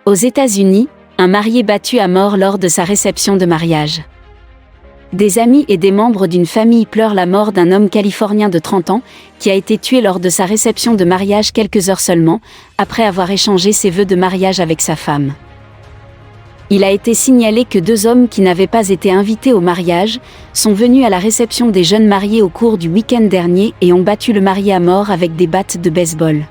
Aux États-Unis, un marié battu à mort lors de sa réception de mariage. Des amis et des membres d'une famille pleurent la mort d'un homme californien de 30 ans, qui a été tué lors de sa réception de mariage quelques heures seulement, après avoir échangé ses vœux de mariage avec sa femme. Il a été signalé que 2 hommes qui n'avaient pas été invités au mariage, sont venus à la réception des jeunes mariés au cours du week-end dernier et ont battu le marié à mort avec des battes de baseball.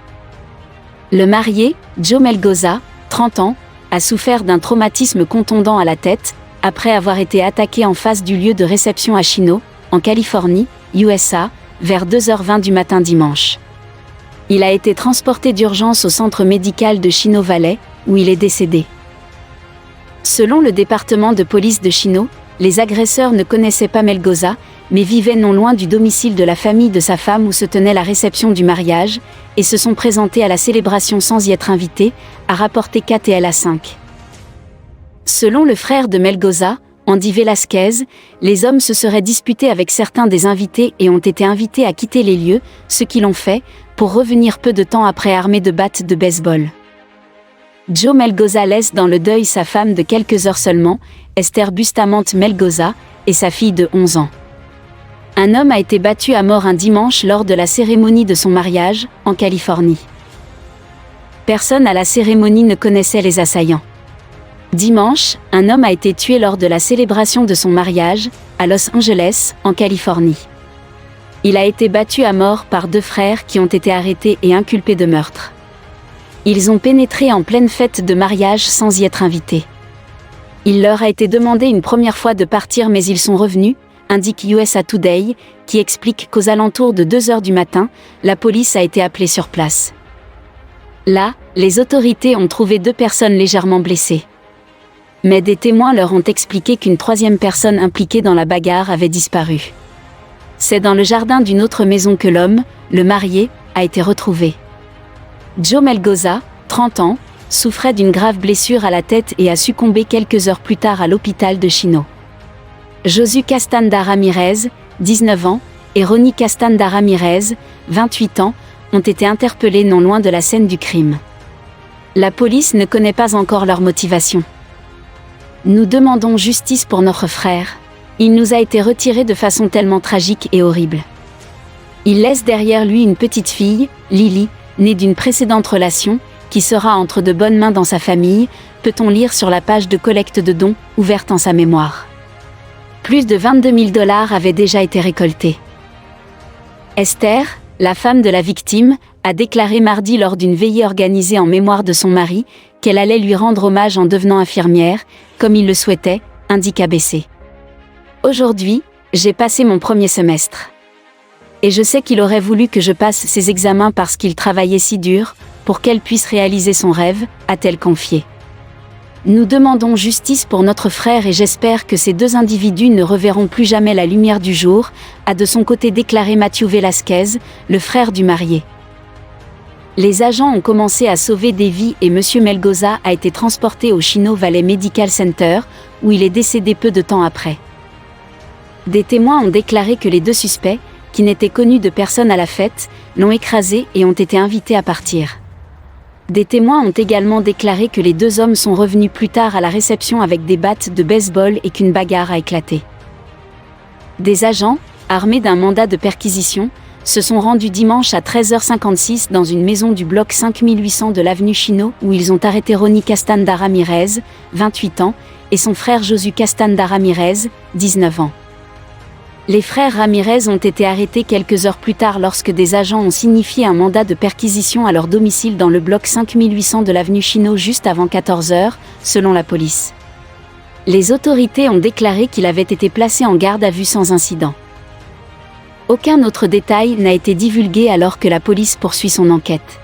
Le marié, Joe Melgoza, 30 ans, a souffert d'un traumatisme contondant à la tête, après avoir été attaqué en face du lieu de réception à Chino, en Californie, USA, vers 2h20 du matin dimanche. Il a été transporté d'urgence au centre médical de Chino Valley, où il est décédé. Selon le département de police de Chino, les agresseurs ne connaissaient pas Melgoza, mais vivaient non loin du domicile de la famille de sa femme où se tenait la réception du mariage, et se sont présentés à la célébration sans y être invités, a rapporté KTLA5. Selon le frère de Melgoza, Andy Velasquez, les hommes se seraient disputés avec certains des invités et ont été invités à quitter les lieux, ce qu'ils ont fait, pour revenir peu de temps après armés de battes de baseball. Joe Melgoza laisse dans le deuil sa femme de quelques heures seulement, Esther Bustamante Melgoza, et sa fille de 11 ans. Un homme a été battu à mort un dimanche lors de la cérémonie de son mariage, en Californie. Personne à la cérémonie ne connaissait les assaillants. Dimanche, un homme a été tué lors de la célébration de son mariage, à Los Angeles, en Californie. Il a été battu à mort par 2 frères qui ont été arrêtés et inculpés de meurtre. Ils ont pénétré en pleine fête de mariage sans y être invités. Il leur a été demandé une première fois de partir mais ils sont revenus, indique USA Today, qui explique qu'aux alentours de 2h du matin, la police a été appelée sur place. Là, les autorités ont trouvé 2 personnes légèrement blessées. Mais des témoins leur ont expliqué qu'une 3e personne impliquée dans la bagarre avait disparu. C'est dans le jardin d'une autre maison que l'homme, le marié, a été retrouvé. Joe Melgoza, 30 ans, souffrait d'une grave blessure à la tête et a succombé quelques heures plus tard à l'hôpital de Chino. Josu Castanda Ramirez, 19 ans, et Ronnie Castanda Ramirez, 28 ans, ont été interpellés non loin de la scène du crime. La police ne connaît pas encore leur motivation. Nous demandons justice pour notre frère. Il nous a été retiré de façon tellement tragique et horrible. Il laisse derrière lui une petite fille, Lily, née d'une précédente relation, qui sera entre de bonnes mains dans sa famille, peut-on lire sur la page de collecte de dons, ouverte en sa mémoire. Plus de $22 000 avaient déjà été récoltés. Esther, la femme de la victime, a déclaré mardi lors d'une veillée organisée en mémoire de son mari, qu'elle allait lui rendre hommage en devenant infirmière, comme il le souhaitait, indique ABC. Aujourd'hui, j'ai passé mon premier semestre. Et je sais qu'il aurait voulu que je passe ses examens parce qu'il travaillait si dur, pour qu'elle puisse réaliser son rêve, a-t-elle confié. Nous demandons justice pour notre frère et j'espère que ces 2 individus ne reverront plus jamais la lumière du jour, a de son côté déclaré Matthew Velasquez, le frère du marié. Les agents ont commencé à sauver des vies et M. Melgoza a été transporté au Chino Valley Medical Center, où il est décédé peu de temps après. Des témoins ont déclaré que les 2 suspects, qui n'étaient connus de personne à la fête, l'ont écrasé et ont été invités à partir. Des témoins ont également déclaré que les 2 hommes sont revenus plus tard à la réception avec des battes de baseball et qu'une bagarre a éclaté. Des agents, armés d'un mandat de perquisition, se sont rendus dimanche à 13h56 dans une maison du bloc 5800 de l'avenue Chino où ils ont arrêté Ronnie Castanda Ramirez, 28 ans, et son frère Josu Castanda Ramirez, 19 ans. Les frères Ramirez ont été arrêtés quelques heures plus tard lorsque des agents ont signifié un mandat de perquisition à leur domicile dans le bloc 5800 de l'avenue Chino juste avant 14h, selon la police. Les autorités ont déclaré qu'il avait été placé en garde à vue sans incident. Aucun autre détail n'a été divulgué alors que la police poursuit son enquête.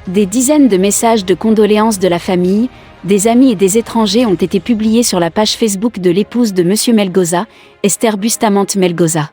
Des dizaines de messages de condoléances de la famille, des amis et des étrangers ont été publiés sur la page Facebook de l'épouse de M. Melgoza, Esther Bustamante Melgoza.